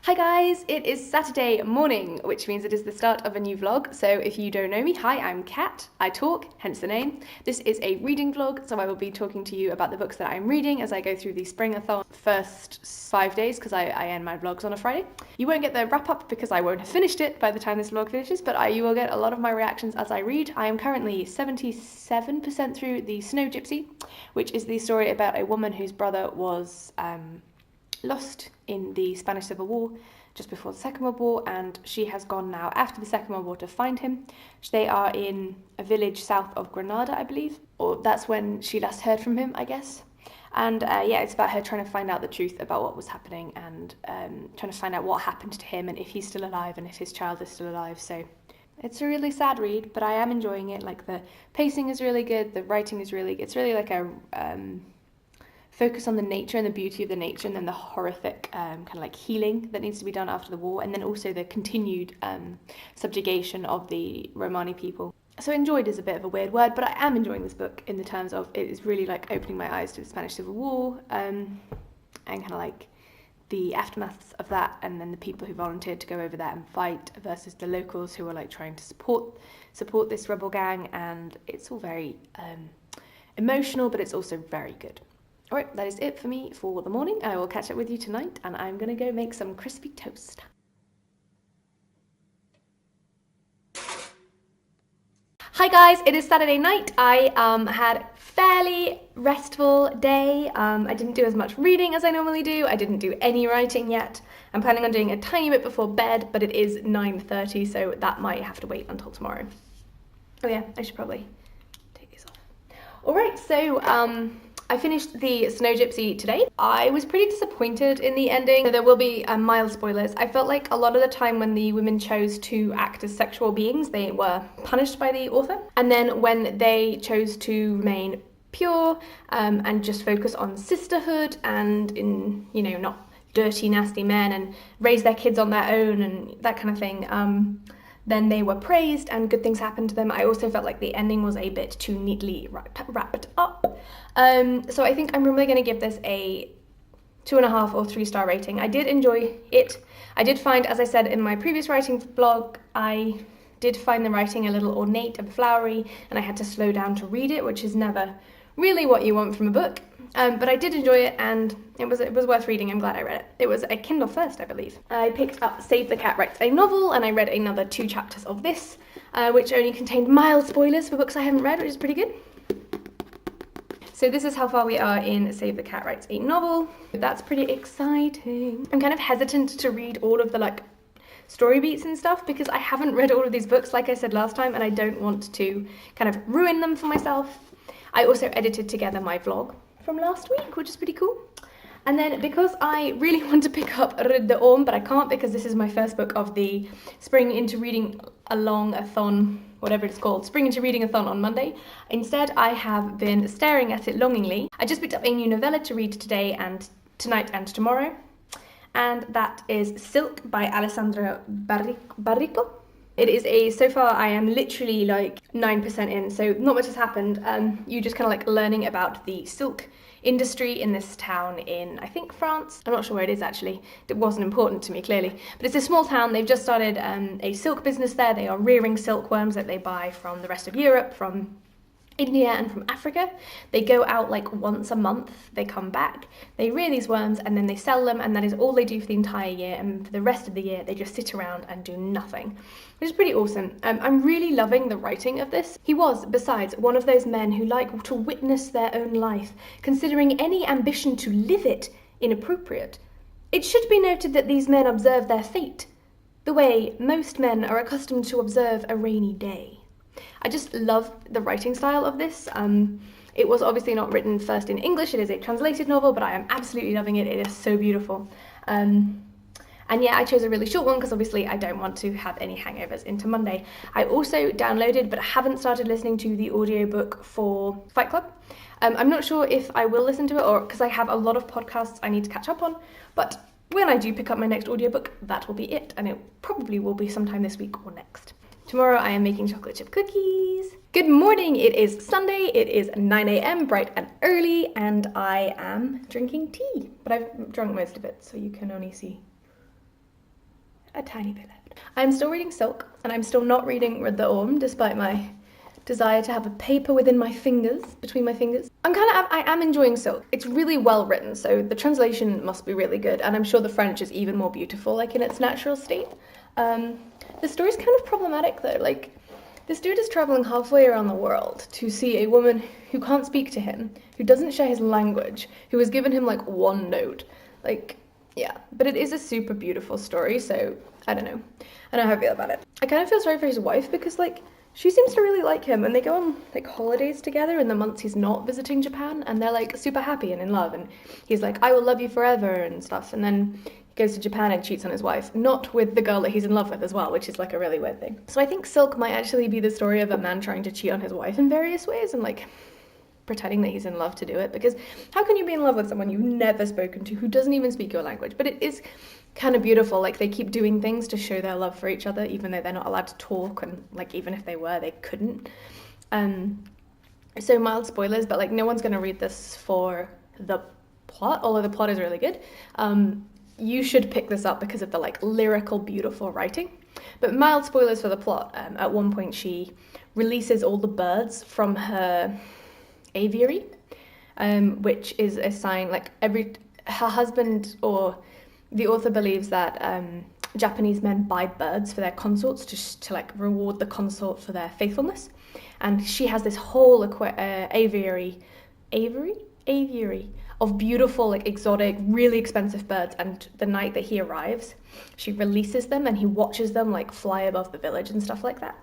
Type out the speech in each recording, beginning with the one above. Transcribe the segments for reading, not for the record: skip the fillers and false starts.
Hi guys, it is Saturday morning, which means it is the start of a new vlog. So if you don't know me, hi, I'm Kat. I talk, hence the name. This is a reading vlog, so I will be talking to you about the books that I'm reading as I go through the Springathon first 5 days, because I end my vlogs on a Friday. You won't get the wrap up because I won't have finished it by the time this vlog finishes, but you will get a lot of my reactions as I read. I am currently 77% through The Snow Gypsy, which is the story about a woman whose brother was lost in the Spanish Civil War just before the Second World War, and she has gone now after the Second World War to find him. They are in a village south of Granada, I believe, or that's when she last heard from him, I guess. And yeah, it's about her trying to find out the truth about what was happening and trying to find out what happened to him and if he's still alive and if his child is still alive. So it's a really sad read, but I am enjoying it. Like, the pacing is really good, the writing is it's really like a focus on the nature and the beauty of the nature, and then the horrific kind of like healing that needs to be done after the war, and then also the continued subjugation of the Romani people. So enjoyed is a bit of a weird word, but I am enjoying this book in the terms of it is really like opening my eyes to the Spanish Civil War and kind of like the aftermaths of that, and then the people who volunteered to go over there and fight versus the locals who are like trying to support this rebel gang, and it's all very emotional, but it's also very good. Alright, that is it for me for the morning. I will catch up with you tonight, and I'm gonna go make some crispy toast. Hi guys, it is Saturday night. I had a fairly restful day. I didn't do as much reading as I normally do. I didn't do any writing yet. I'm planning on doing a tiny bit before bed, but it is 9:30, so that might have to wait until tomorrow. Oh yeah, I should probably take these off. Alright, so I finished The Snow Gypsy today. I was pretty disappointed in the ending. So there will be mild spoilers. I felt like a lot of the time when the women chose to act as sexual beings, they were punished by the author. And then when they chose to remain pure and just focus on sisterhood and in, you know, not dirty, nasty men and raise their kids on their own and that kind of thing, then they were praised and good things happened to them. I also felt like the ending was a bit too neatly wrapped up. So I think I'm probably going to give this a 2.5 or 3-star rating. I did enjoy it. I did find, as I said in my previous writing blog, I did find the writing a little ornate and flowery, and I had to slow down to read it, which is never really what you want from a book. But I did enjoy it, and it was worth reading. I'm glad I read it. It was a Kindle first, I believe. I picked up Save the Cat Writes a Novel, and I read another 2 chapters of this, which only contained mild spoilers for books I haven't read, which is pretty good. So this is how far we are in Save the Cat Writes a Novel. That's pretty exciting. I'm kind of hesitant to read all of the like story beats and stuff because I haven't read all of these books, like I said last time, and I don't want to kind of ruin them for myself. I also edited together my vlog from last week, which is pretty cool. And then because I really want to pick up Readathon, but I can't because this is my first book of the Spring into Reading Along-a-thon, whatever it's called, Spring into Reading-a-thon on Monday. Instead, I have been staring at it longingly. I just picked up a new novella to read today and tonight and tomorrow, and that is Silk by Alessandro Barrico. It is so far I am literally like 9% in, so not much has happened. You just kind of like learning about the silk industry in this town in, I think, France. I'm not sure where it is actually. It wasn't important to me, clearly. But it's a small town. They've just started a silk business there. They are rearing silkworms that they buy from the rest of Europe, from India and from Africa. They go out like once a month, they come back, they rear these worms, and then they sell them, and that is all they do for the entire year, and for the rest of the year they just sit around and do nothing, which is pretty awesome. I'm really loving the writing of this. He was, besides, one of those men who like to witness their own life, considering any ambition to live it inappropriate. It should be noted that these men observe their fate, the way most men are accustomed to observe a rainy day. I just love the writing style of this. It was obviously not written first in English, it is a translated novel, but I am absolutely loving it. It is so beautiful. And yeah, I chose a really short one because obviously I don't want to have any hangovers into Monday. I also downloaded, but haven't started listening to, the audiobook for Fight Club. I'm not sure if I will listen to it, or because I have a lot of podcasts I need to catch up on, but when I do pick up my next audiobook, that will be it, and it probably will be sometime this week or next. Tomorrow I am making chocolate chip cookies. Good morning, it is Sunday, it is 9 a.m, bright and early, and I am drinking tea. But I've drunk most of it, so you can only see tiny bit left. I'm still reading Silk, and I'm still not reading Readathon, despite my desire to have a paper within my fingers, between my fingers. I am enjoying Silk. It's really well written, so the translation must be really good, and I'm sure the French is even more beautiful, like in its natural state. The story's kind of problematic though, like, this dude is traveling halfway around the world to see a woman who can't speak to him, who doesn't share his language, who has given him like one note. Like, yeah, but it is a super beautiful story, so I don't know. I don't know how I feel about it. I kind of feel sorry for his wife because like, she seems to really like him, and they go on like holidays together in the months he's not visiting Japan, and they're like super happy and in love, and he's like, I will love you forever and stuff, and then he goes to Japan and cheats on his wife, not with the girl that he's in love with as well, which is like a really weird thing. So I think Silk might actually be the story of a man trying to cheat on his wife in various ways and like pretending that he's in love to do it, because how can you be in love with someone you've never spoken to, who doesn't even speak your language? But it is kind of beautiful, like they keep doing things to show their love for each other, even though they're not allowed to talk, and like even if they were, they couldn't. So mild spoilers, but like no one's gonna read this for the plot, although the plot is really good. You should pick this up because of the like lyrical, beautiful writing. But mild spoilers for the plot. At one point she releases all the birds from her aviary, which is a sign, like her husband, or the author believes that Japanese men buy birds for their consorts to like reward the consort for their faithfulness, and she has this whole aviary of beautiful, like exotic, really expensive birds, and the night that he arrives she releases them and he watches them like fly above the village and stuff like that,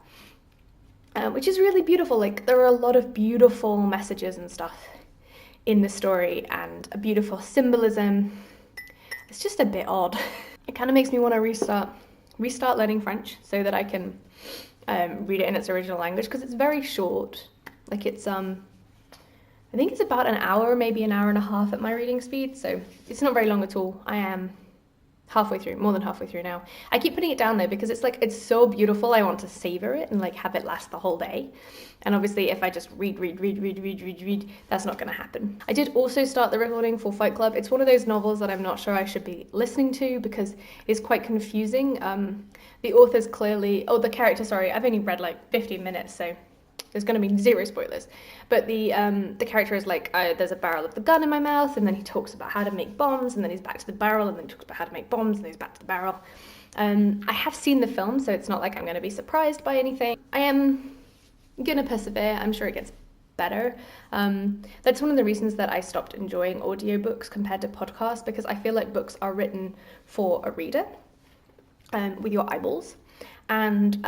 which is really beautiful. Like there are a lot of beautiful messages and stuff in the story and a beautiful symbolism. It's just a bit odd. It kind of makes me want to restart learning French so that I can read it in its original language, because it's very short. Like it's I think it's about an hour, maybe an hour and a half at my reading speed, so it's not very long at all. I am halfway through, more than halfway through now. I keep putting it down though because it's like, it's so beautiful. I want to savor it and like have it last the whole day. And obviously if I just read, that's not gonna happen. I did also start the recording for Fight Club. It's one of those novels that I'm not sure I should be listening to because it's quite confusing. The author's clearly, the character, sorry, I've only read like 15 minutes, so there's going to be zero spoilers, but the character is like, there's a barrel of the gun in my mouth, and then he talks about how to make bombs, and then he's back to the barrel, and then he talks about how to make bombs, and then he's back to the barrel. I have seen the film, so it's not like I'm going to be surprised by anything. I am going to persevere. I'm sure it gets better. That's one of the reasons that I stopped enjoying audiobooks compared to podcasts, because I feel like books are written for a reader with your eyeballs. And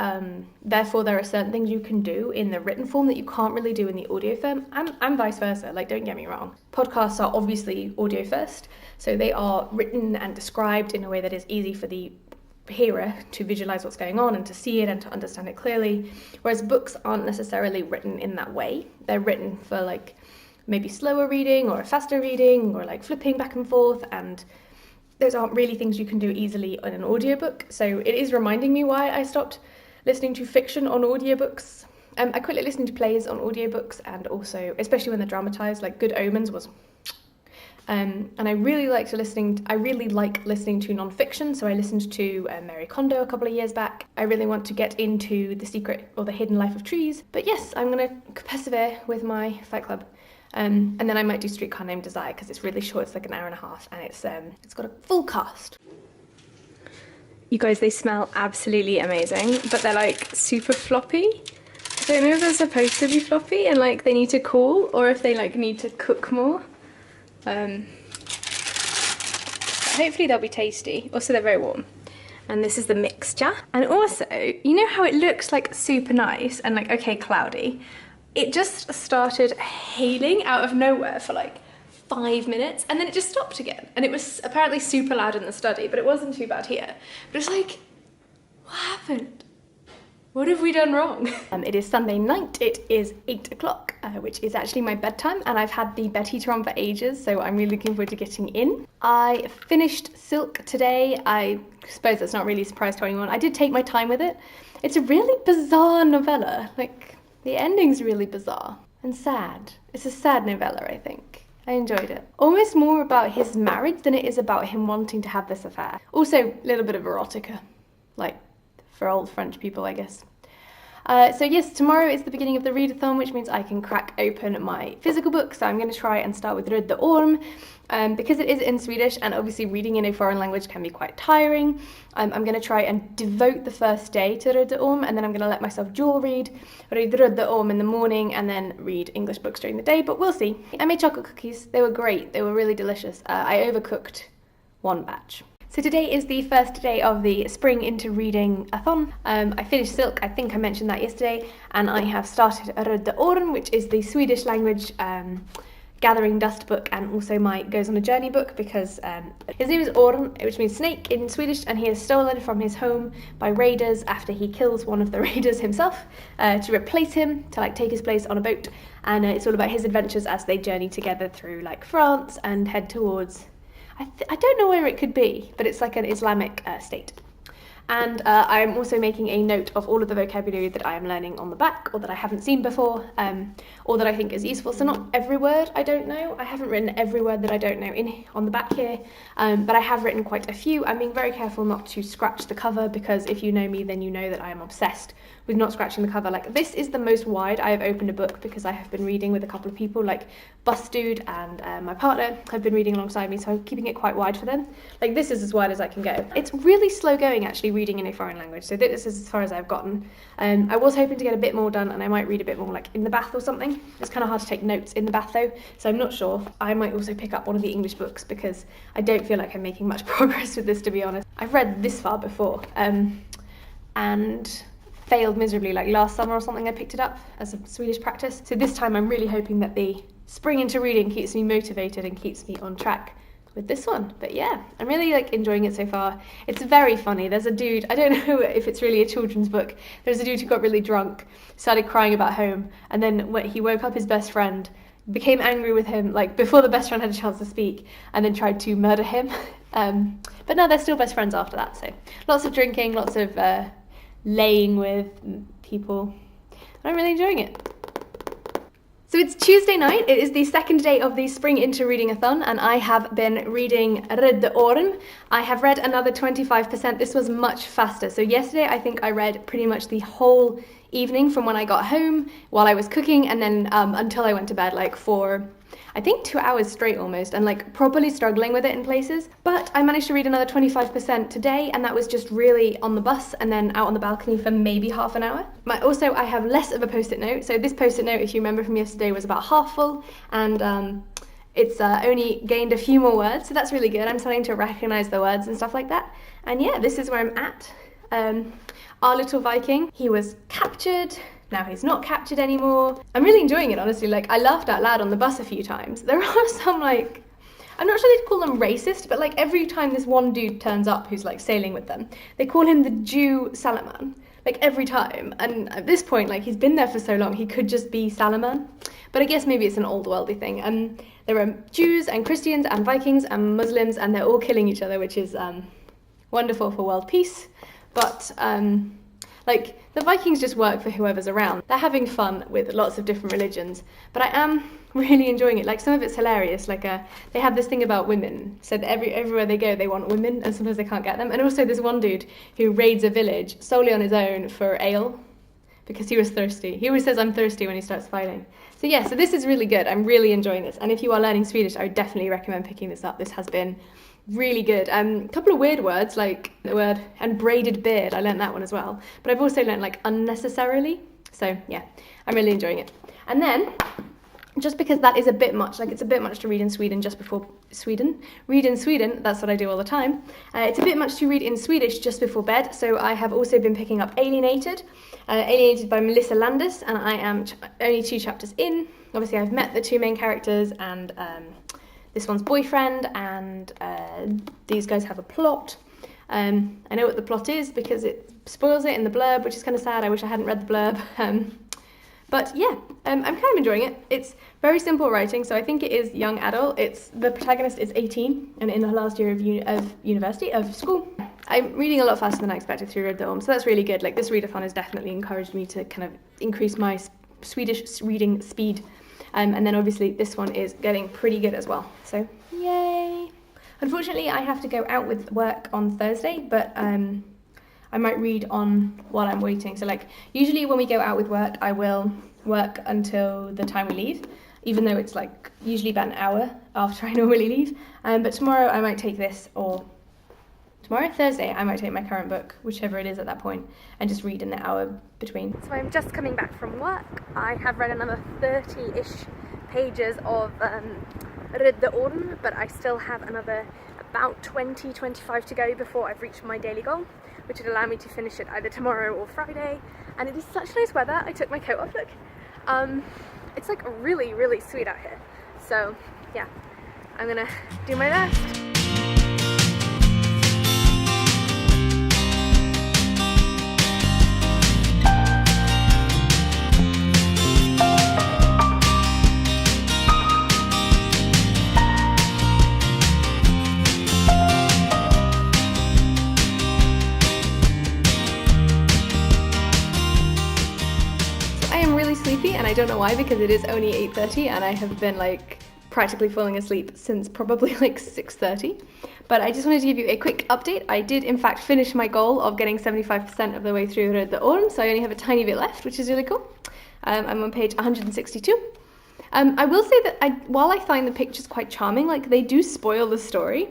therefore there are certain things you can do in the written form that you can't really do in the audio form, and vice versa, like don't get me wrong. Podcasts are obviously audio first, so they are written and described in a way that is easy for the hearer to visualize what's going on and to see it and to understand it clearly, whereas books aren't necessarily written in that way. They're written for like maybe slower reading or faster reading or like flipping back and forth, and those aren't really things you can do easily on an audiobook. So it is reminding me why I stopped listening to fiction on audiobooks. I quite like listening to plays on audiobooks, and also, especially when they're dramatized, like Good Omens was. And I really like listening to non-fiction, so I listened to Mary Kondo a couple of years back. I really want to get into The Secret or The Hidden Life of Trees. But yes, I'm going to persevere with my Fight Club. And then I might do Streetcar Named Desire because it's really short. It's like an hour and a half, and it's got a full cast. You guys, they smell absolutely amazing, but they're like super floppy. I don't know if they're supposed to be floppy and like they need to cool, or if they like need to cook more. Hopefully they'll be tasty. Also, they're very warm. And this is the mixture. And also, you know how it looks like super nice and like, okay, cloudy? It just started hailing out of nowhere for like 5 minutes, and then it just stopped again. And it was apparently super loud in the study, but it wasn't too bad here. But it's like, what happened? What have we done wrong? It is Sunday night. It is 8 o'clock, which is actually my bedtime, and I've had the bed heater on for ages, so I'm really looking forward to getting in. I finished Silk today. I suppose that's not really a surprise to anyone. I did take my time with it. It's a really bizarre novella. Like, the ending's really bizarre and sad. It's a sad novella, I think. I enjoyed it. Almost more about his marriage than it is about him wanting to have this affair. Also, a little bit of erotica. like for old French people, I guess. So yes, tomorrow is the beginning of the Readathon, which means I can crack open my physical book. So I'm going to try and start with Readathon, because it is in Swedish, and obviously reading in a foreign language can be quite tiring. I'm going to try and devote the first day to Readathon, and then I'm going to let myself dual read Readathon in the morning, and then read English books during the day, but we'll see. I made chocolate cookies. They were great. They were really delicious. I overcooked one batch. So today is the first day of the Spring into Reading-athon. I finished Silk, I think I mentioned that yesterday, and I have started Readathon, which is the Swedish language gathering dust book, and also my Goes on a Journey book, because his name is Orn, which means snake in Swedish, and he is stolen from his home by raiders after he kills one of the raiders himself to replace him, to like take his place on a boat, and it's all about his adventures as they journey together through like France and head towards, I don't know where it could be, but it's like an Islamic state. And I'm also making a note of all of the vocabulary that I am learning on the back, or that I haven't seen before, or that I think is useful. So not every word I don't know. I haven't written every word that I don't know on the back here, but I have written quite a few. I'm being very careful not to scratch the cover, because if you know me, then you know that I am obsessed with not scratching the cover. Like, this is the most wide I have opened a book, because I have been reading with a couple of people, like Bus Dude and my partner have been reading alongside me, so I'm keeping it quite wide for them. Like, this is as wide as I can go. It's really slow going, actually, reading in a foreign language, so this is as far as I've gotten. I was hoping to get a bit more done, and I might read a bit more like in the bath or something. It's kind of hard to take notes in the bath though, so I'm not sure. I might also pick up one of the English books, because I don't feel like I'm making much progress with this, to be honest. I've read this far before, and failed miserably, like last summer or something. I picked it up as a Swedish practice, so this time I'm really hoping that the Spring into Reading keeps me motivated and keeps me on track with this one. But yeah, I'm really like enjoying it so far. It's very funny. There's a dude, I don't know if it's really a children's book, there's a dude who got really drunk, started crying about home, and then when he woke up his best friend, became angry with him like before the best friend had a chance to speak, and then tried to murder him. But no, they're still best friends after that. So lots of drinking, lots of laying with people, and I'm really enjoying it. So it's Tuesday night. It is the second day of the Spring into Reading-athon, and I have been reading Readathon. I have read another 25%. This was much faster. So yesterday I think I read pretty much the whole evening from when I got home while I was cooking, and then until I went to bed, like for I think 2 hours straight almost, and like properly struggling with it in places. But I managed to read another 25% today, and that was just really on the bus and then out on the balcony for maybe half an hour. Also, I have less of a post-it note. So this post-it note, if you remember from yesterday, was about half full, and it's only gained a few more words, so that's really good. I'm starting to recognize the words and stuff like that. And yeah, this is where I'm at. Our little Viking, he was captured. Now he's not captured anymore. I'm really enjoying it, honestly. Like, I laughed out loud on the bus a few times. There are some, like, I'm not sure they'd call them racist, but like every time this one dude turns up who's like sailing with them, they call him the Jew Salaman. Like every time. And at this point, like, he's been there for so long, he could just be Salaman. But I guess maybe it's an old worldy thing. And there are Jews and Christians and Vikings and Muslims, and they're all killing each other, which is wonderful for world peace. But like, the Vikings just work for whoever's around. They're having fun with lots of different religions, but I am really enjoying it. Like, some of it's hilarious. Like, they have this thing about women. So everywhere they go, they want women, and sometimes they can't get them. And also this one dude who raids a village solely on his own for ale, because he was thirsty. He always says, "I'm thirsty," when he starts fighting. So yeah, so this is really good. I'm really enjoying this. And if you are learning Swedish, I would definitely recommend picking this up. This has been really good. A couple of weird words, like the word and braided beard. I learned that one as well. But I've also learned like unnecessarily. So yeah, I'm really enjoying it. And then, just because that is a bit much, like it's a bit much to read in Sweden just before read in Sweden, that's what I do all the time. It's a bit much to read in Swedish just before bed, so I have also been picking up Alienated by Melissa Landis, and I am only 2 chapters in. Obviously I've met the 2 main characters, and this one's boyfriend, and these guys have a plot. I know what the plot is because it spoils it in the blurb, which is kind of sad. I wish I hadn't read the blurb. But yeah, I'm kind of enjoying it. It's very simple writing, so I think it is young adult. The protagonist is 18 and in her last year of school. I'm reading a lot faster than I expected through Readathon, so that's really good. Like, this readathon has definitely encouraged me to kind of increase my Swedish reading speed. And then obviously this one is getting pretty good as well. So yay! Unfortunately, I have to go out with work on Thursday, but I might read on while I'm waiting. So like usually when we go out with work, I will work until the time we leave, even though it's like usually about an hour after I normally leave. But tomorrow I might take this, or tomorrow, Thursday, I might take my current book, whichever it is at that point, and just read in the hour between. So I'm just coming back from work. I have read another 30-ish pages of Readathon, but I still have another about 20-25 to go before I've reached my daily goal, which would allow me to finish it either tomorrow or Friday. And it is such nice weather. I took my coat off, look. It's like really, really sweet out here. So yeah, I'm gonna do my best. Sleepy, and I don't know why, because it is only 8:30 and I have been like practically falling asleep since probably like 6:30. But I just wanted to give you a quick update. I did in fact finish my goal of getting 75% of the way through Readathon, so I only have a tiny bit left, which is really cool. I'm on page 162. I will say that while I find the pictures quite charming, like they do spoil the story.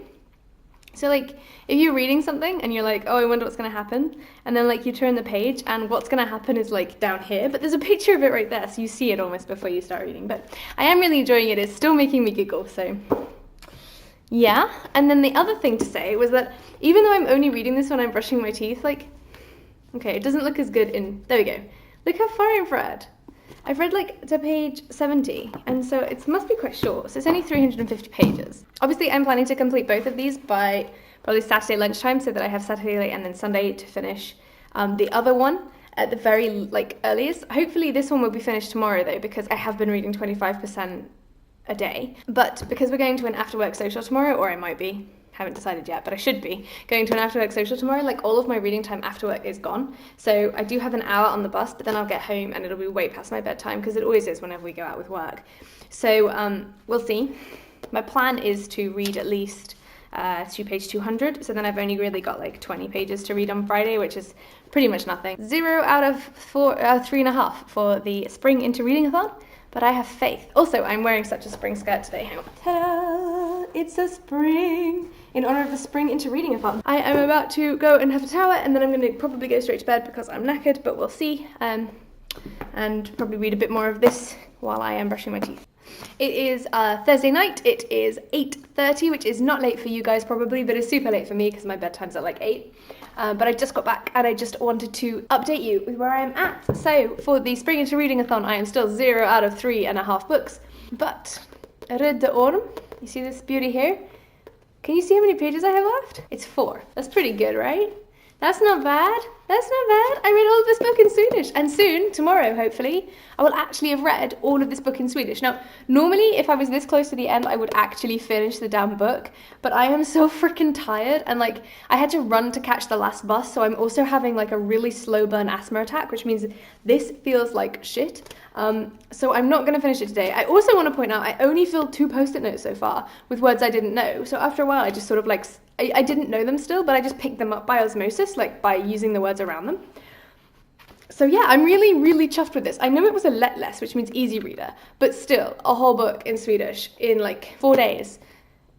So like if you're reading something and you're like, oh, I wonder what's going to happen, and then like you turn the page and what's going to happen is like down here, but there's a picture of it right there, so you see it almost before you start reading. But I am really enjoying it. It's still making me giggle, so yeah. And then the other thing to say was that even though I'm only reading this when I'm brushing my teeth, like, okay, it doesn't look as good in, there we go. Look how far I've read. I've read like to page 70, and so it must be quite short. So it's only 350 pages. Obviously, I'm planning to complete both of these by probably Saturday lunchtime, so that I have Saturday late and then Sunday to finish the other one at the very like earliest. Hopefully this one will be finished tomorrow though, because I have been reading 25% a day. But because we're going to an after work social tomorrow, or I might be, haven't decided yet, but I should be going to an after work social tomorrow, like all of my reading time after work is gone. So I do have an hour on the bus, but then I'll get home and it'll be way past my bedtime, because it always is whenever we go out with work. So we'll see. My plan is to read at least to page 200, so then I've only really got like 20 pages to read on Friday, which is pretty much nothing. 0 out of 3.5 for the spring into reading-a-thon, but I have faith. Also, I'm wearing such a spring skirt today. Hang on. Ta-da! It's a spring! In honor of the spring into reading-a-thon. I am about to go and have a shower, and then I'm going to probably go straight to bed because I'm knackered, but we'll see. And probably read a bit more of this while I am brushing my teeth. It is Thursday night. It is 8:30, which is not late for you guys probably, but it's super late for me because my bedtime's at like 8. But I just got back and I just wanted to update you with where I am at. So for the spring into reading-a-thon, I am still 0 out of 3.5 books. But Readathon, you see this beauty here? Can you see how many pages I have left? It's 4. That's pretty good, right? That's not bad. That's not bad. I read all of this book in Swedish, and soon, tomorrow hopefully, I will actually have read all of this book in Swedish. Now, normally if I was this close to the end, I would actually finish the damn book, but I am so freaking tired, and like I had to run to catch the last bus, so I'm also having like a really slow burn asthma attack, which means this feels like shit. So I'm not going to finish it today. I also want to point out I only filled 2 post-it notes so far with words I didn't know, so after a while I just sort of like I didn't know them still, but I just picked them up by osmosis, like by using the words around them. So yeah, I'm really, really chuffed with this. I know it was a lättläst, which means easy reader, but still, a whole book in Swedish in like 4 days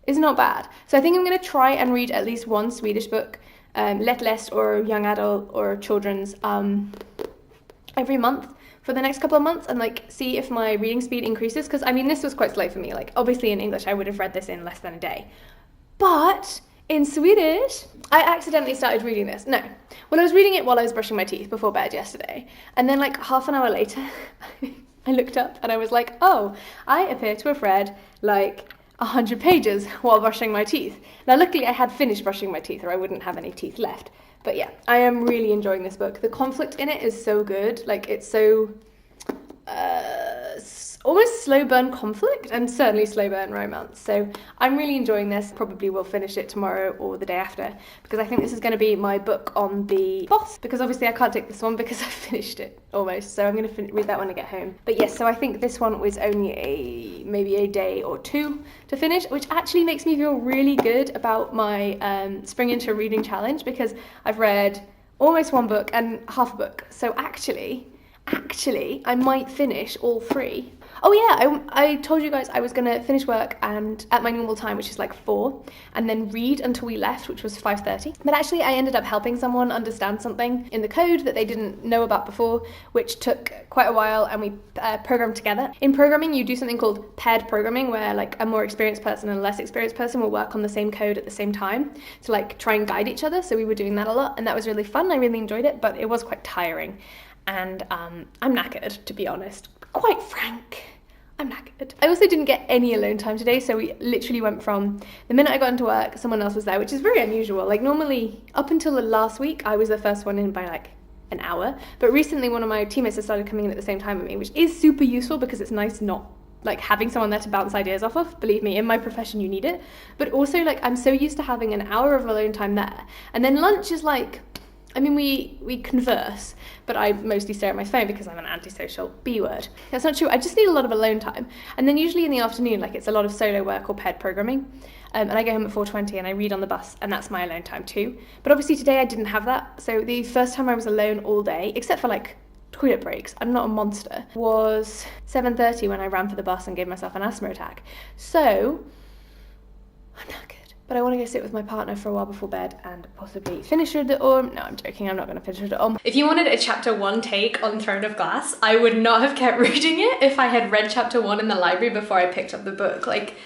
is not bad. So I think I'm going to try and read at least one Swedish book, lättläst or young adult or children's, every month for the next couple of months, and like see if my reading speed increases, because I mean this was quite slow for me. Like obviously in English I would have read this in less than a day, but in Swedish, I accidentally started reading this. No. Well, I was reading it while I was brushing my teeth before bed yesterday. And then like half an hour later, I looked up and I was like, oh, I appear to have read like 100 pages while brushing my teeth. Now, luckily I had finished brushing my teeth or I wouldn't have any teeth left. But yeah, I am really enjoying this book. The conflict in it is so good. Like it's so almost slow burn conflict and certainly slow burn romance. So I'm really enjoying this. Probably will finish it tomorrow or the day after, because I think this is going to be my book on the boss, because obviously I can't take this one because I finished it almost, so I'm going to read that when I get home. But yes, so I think this one was only maybe a day or 2 to finish, which actually makes me feel really good about my spring into reading challenge, because I've read almost one book and half a book. So actually, I might finish all three. Oh yeah, I told you guys I was gonna finish work and at my normal time, which is like 4, and then read until we left, which was 5:30. But actually I ended up helping someone understand something in the code that they didn't know about before, which took quite a while, and we programmed together. In programming, you do something called paired programming, where like a more experienced person and a less experienced person will work on the same code at the same time to like try and guide each other. So we were doing that a lot, and that was really fun. I really enjoyed it, but it was quite tiring. And I'm knackered, to be honest. Quite frank, I'm knackered. I also didn't get any alone time today, so we literally went from the minute I got into work, someone else was there, which is very unusual. Like normally, up until the last week, I was the first one in by like an hour, but recently one of my teammates has started coming in at the same time with me, which is super useful because it's nice not like having someone there to bounce ideas off of. Believe me, in my profession you need it. But also like I'm so used to having an hour of alone time there, and then lunch is like, I mean, we converse, but I mostly stare at my phone because I'm an antisocial B word. That's not true. I just need a lot of alone time. And then usually in the afternoon, like it's a lot of solo work or paired programming. And I go home at 4:20 and I read on the bus, and that's my alone time too. But obviously today I didn't have that. So the first time I was alone all day, except for like toilet breaks, I'm not a monster, was 7:30 when I ran for the bus and gave myself an asthma attack. So I'm not good. But I want to go sit with my partner for a while before bed and possibly finish Readathon. No, I'm joking, I'm not going to finish Readathon. If you wanted a chapter 1 take on Throne of Glass, I would not have kept reading it if I had read chapter 1 in the library before I picked up the book. Like,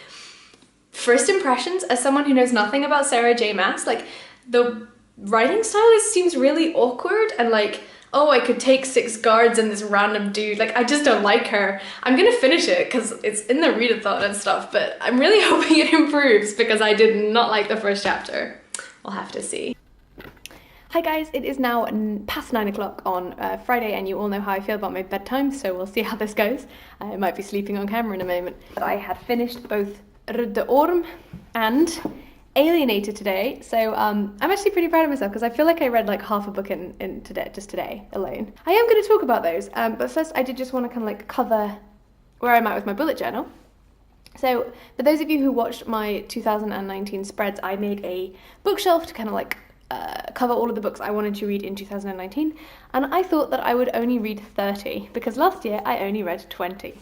first impressions, as someone who knows nothing about Sarah J Maas, like, the writing style seems really awkward and like, oh, I could take 6 guards and this random dude. Like, I just don't like her. I'm gonna finish it because it's in the readathon and stuff, but I'm really hoping it improves because I did not like the first chapter. We'll have to see. Hi guys, it is now past 9 o'clock on Friday, and you all know how I feel about my bedtime, so we'll see how this goes. I might be sleeping on camera in a moment. But I had finished both Readathon and Alienated today, so I'm actually pretty proud of myself because I feel like I read like half a book in today alone. I am going to talk about those, but first I did just want to kind of like cover where I'm at with my bullet journal. So for those of you who watched my 2019 spreads, I made a bookshelf to kind of like cover all of the books I wanted to read in 2019, and I thought that I would only read 30 because last year I only read 20.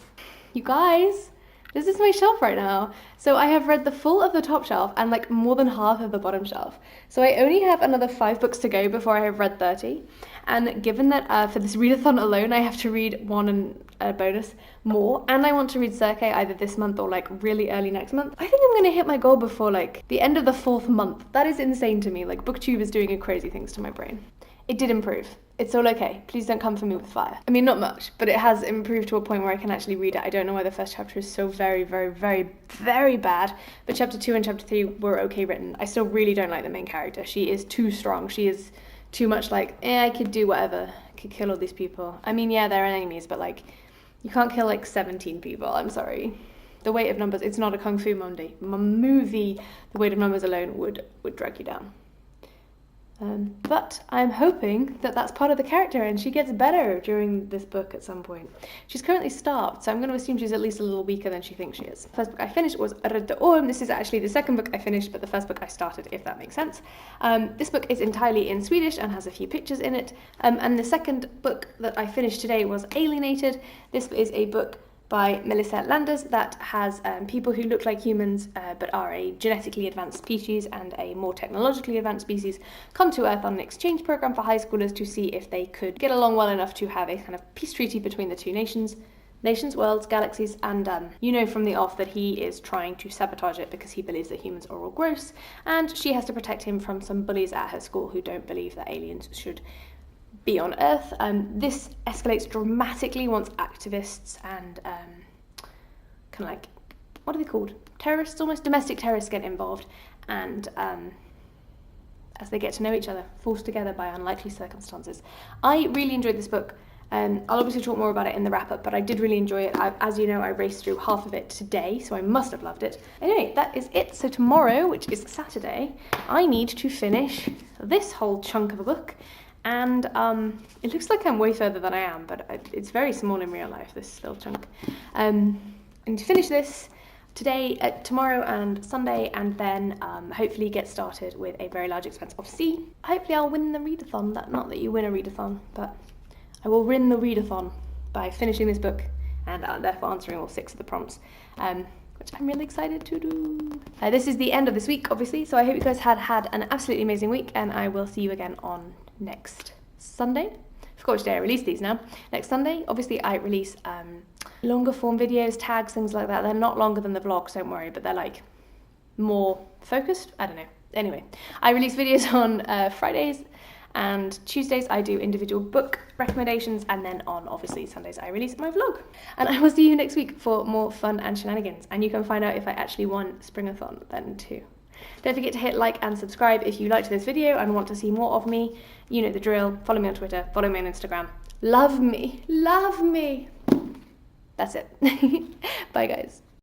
You guys, this is my shelf right now. So I have read the full of the top shelf and like more than half of the bottom shelf. So I only have another 5 books to go before I have read 30. And given that for this readathon alone, I have to read 1 and a bonus more, and I want to read Circe either this month or like really early next month, I think I'm gonna hit my goal before like the end of the 4th month. That is insane to me. Like booktube is doing crazy things to my brain. It did improve. It's all okay. Please don't come for me with fire. I mean, not much, but it has improved to a point where I can actually read it. I don't know why the first chapter is so very, very, very, very bad, but chapter 2 and chapter 3 were okay written. I still really don't like the main character. She is too strong. She is too much like, I could do whatever. I could kill all these people. I mean, yeah, they're enemies, but like, you can't kill like 17 people. I'm sorry. The weight of numbers, it's not a Kung Fu movie. The weight of numbers alone would drag you down. But I'm hoping that that's part of the character and she gets better during this book at some point. She's currently starved, so I'm going to assume she's at least a little weaker than she thinks she is. The first book I finished was Readathon. This is actually the second book I finished, but the first book I started, if that makes sense. This book is entirely in Swedish and has a few pictures in it. And the second book that I finished today was Alienated. This is a book by Melissa Landers that has people who look like humans but are a genetically advanced species and a more technologically advanced species come to Earth on an exchange program for high schoolers to see if they could get along well enough to have a kind of peace treaty between the two nations, worlds, galaxies, and you know from the off that he is trying to sabotage it because he believes that humans are all gross, and she has to protect him from some bullies at her school who don't believe that aliens should be on Earth. This escalates dramatically once activists and kind of like, what are they called? Terrorists, almost domestic terrorists get involved, and as they get to know each other, forced together by unlikely circumstances. I really enjoyed this book. I'll obviously talk more about it in the wrap-up, but I did really enjoy it. As you know, I raced through half of it today, so I must have loved it. Anyway, that is it. So tomorrow, which is Saturday, I need to finish this whole chunk of a book. And it looks like I'm way further than I am, but it's very small in real life, this little chunk. I need to finish this. today, tomorrow and Sunday, and then hopefully get started with A Very Large Expanse of Sea. Hopefully I'll win the readathon. Not that you win a readathon, but I will win the readathon by finishing this book and therefore answering all 6 of the prompts, which I'm really excited to do. This is the end of this week, obviously, so I hope you guys had an absolutely amazing week, and I will see you again on next Sunday. I forgot which day I release these now. Next Sunday, obviously I release longer form videos, tags, things like that. They're not longer than the vlogs, don't worry, but they're like more focused. I don't know. Anyway, I release videos on Fridays, and Tuesdays I do individual book recommendations, and then on obviously Sundays I release my vlog. And I will see you next week for more fun and shenanigans, and you can find out if I actually won Springathon then too. Don't forget to hit like and subscribe if you liked this video and want to see more of me. You know the drill. Follow me on Twitter, follow me on Instagram. Love me, love me. That's it. Bye guys.